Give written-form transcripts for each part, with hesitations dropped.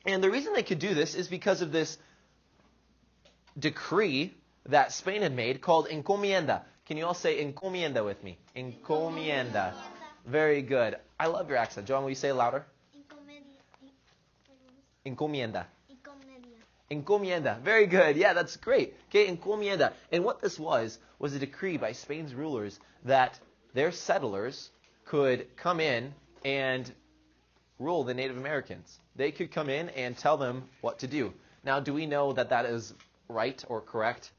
And the reason they could do this is because of this decree that Spain had made called encomienda. Can you all say encomienda with me? Encomienda. Very good. I love your accent. John, will you say it louder? Encomienda. Encomienda. Very good. Yeah, that's great. Okay, encomienda. And what this was a decree by Spain's rulers that their settlers could come in and rule the Native Americans. They could come in and tell them what to do. Now, do we know that that is right or correct?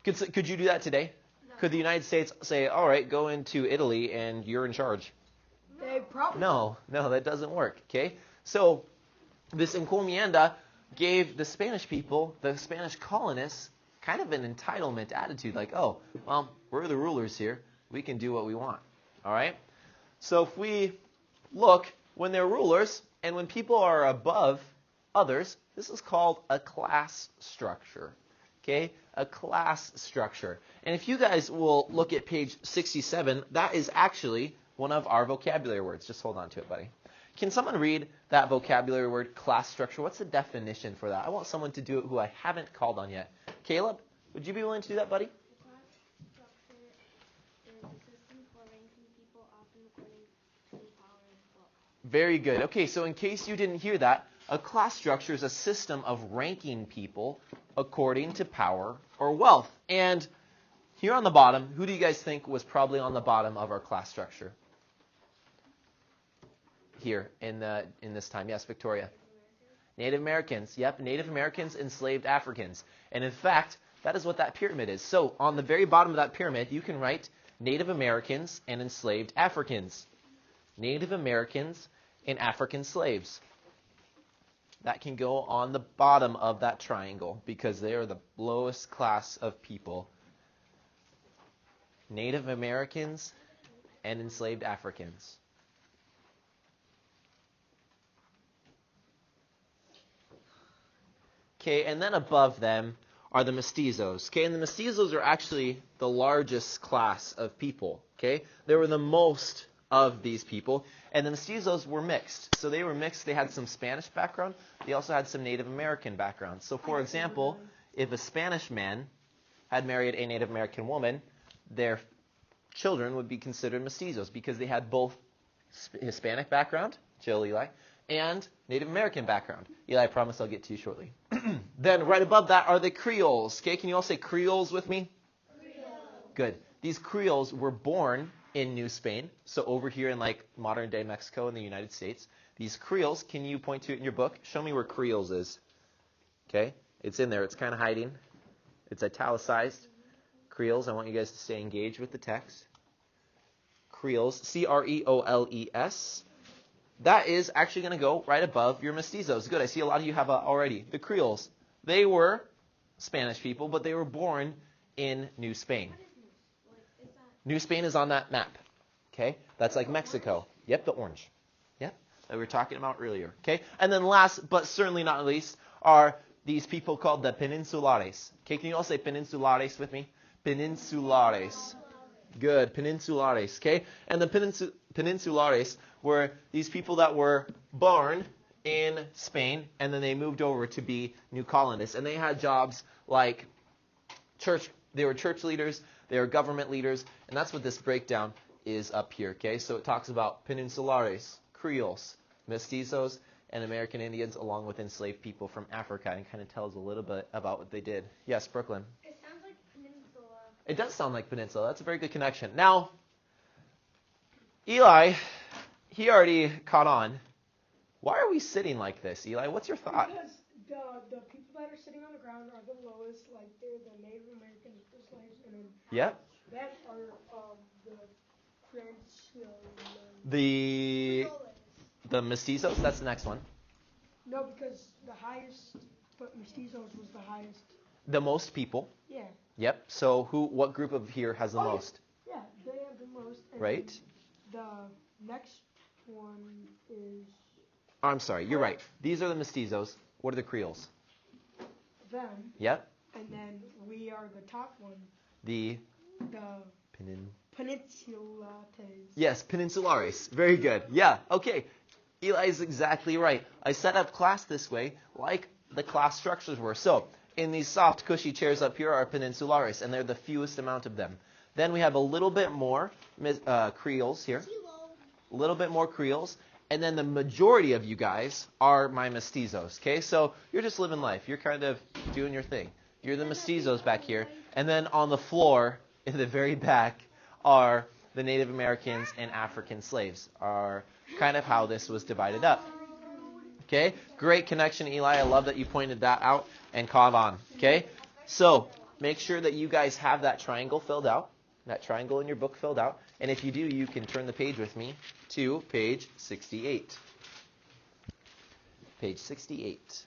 Could you do that today? No. Could the United States say, all right, go into Italy and you're in charge? They probably No, that doesn't work. Okay? So this encomienda gave the Spanish people, the Spanish colonists, kind of an entitlement attitude, like, oh, well, we're the rulers here. We can do what we want. All right? So if we look, when they're rulers and when people are above others, this is called a class structure. Okay? A class structure. And if you guys will look at page 67, that is actually one of our vocabulary words. Just hold on to it, buddy. Can someone read that vocabulary word, class structure? What's the definition for that? I want someone to do it who I haven't called on yet. Caleb, would you be willing to do that, buddy? Class structure is a system for ranking people often according to power and wealth. Very good. Okay, so in case you didn't hear that, a class structure is a system of ranking people according to power or wealth. And here on the bottom, who do you guys think was probably on the bottom of our class structure? Here in this time. Yes, Victoria. Native Americans. Yep, Native Americans, enslaved Africans. And in fact, that is what that pyramid is. So on the very bottom of that pyramid, you can write Native Americans and enslaved Africans. Native Americans and African slaves. That can go on the bottom of that triangle because they are the lowest class of people. Native Americans and enslaved Africans. Okay, and then above them are the mestizos. Okay, and the mestizos are actually the largest class of people. Okay, they were the most of these people, and the mestizos were mixed. So they were mixed. They had some Spanish background. They also had some Native American background. So, for example, if a Spanish man had married a Native American woman, their children would be considered mestizos because they had both Hispanic background, Jill, Eli, and Native American background. Eli, I promise I'll get to you shortly. Then right above that are the Creoles. Okay, can you all say Creoles with me? Creole. Good. These Creoles were born in New Spain, so over here in like modern day Mexico and the United States. These Creoles, can you point to it in your book? Show me where Creoles is. Okay, it's in there. It's kind of hiding. It's italicized. Creoles, I want you guys to stay engaged with the text. Creoles, C-R-E-O-L-E-S. That is actually going to go right above your mestizos. Good, I see a lot of you have already. The Creoles, they were Spanish people, but they were born in New Spain. New Spain is on that map. Okay, that's like Mexico. Yep, the orange. Yep, that we were talking about earlier. Okay, and then last, but certainly not least, are these people called the Peninsulares. Okay, can you all say Peninsulares with me? Peninsulares. Good, Peninsulares. Okay, and the Peninsulares were these people that were born in Spain, and then they moved over to be new colonists. And they had jobs like church. They were church leaders. They were government leaders. And that's what this breakdown is up here. Okay, so it talks about Peninsulares, Creoles, mestizos, and American Indians, along with enslaved people from Africa, and kind of tells a little bit about what they did. Yes, Brooklyn. It sounds like peninsula. It does sound like peninsula. That's a very good connection. Now, Eli, he already caught on. Why are we sitting like this, Eli? What's your thought? Because the people that are sitting on the ground are the lowest, like they're the Native American slaves, and then Yep. that are the French. The mestizos. That's the next one. No, because the highest, but mestizos was the highest. The most people. Yeah. Yep. So what group of here has the most? Yeah, they have the most. And Right. The next one is Oh, I'm sorry. You're right. These are the mestizos. What are the Creoles? them, Yep. and then we are the top one, The the Penin. Peninsulares. Yes, Peninsulares. Very good. Yeah. Okay. Eli is exactly right. I set up class this way like the class structures were. So in these soft, cushy chairs up here are peninsulares, and they're the fewest amount of them. Then we have a little bit more creoles here. A little bit more creoles. And then the majority of you guys are my mestizos, okay? So you're just living life. You're kind of doing your thing. You're the mestizos back here. And then on the floor, in the very back, are the Native Americans and African slaves, are kind of how this was divided up. Okay? Great connection, Eli. I love that you pointed that out. And Kavan. Okay? So make sure that you guys have that triangle filled out. That triangle in your book filled out. And if you do, you can turn the page with me to page 68. Page 68.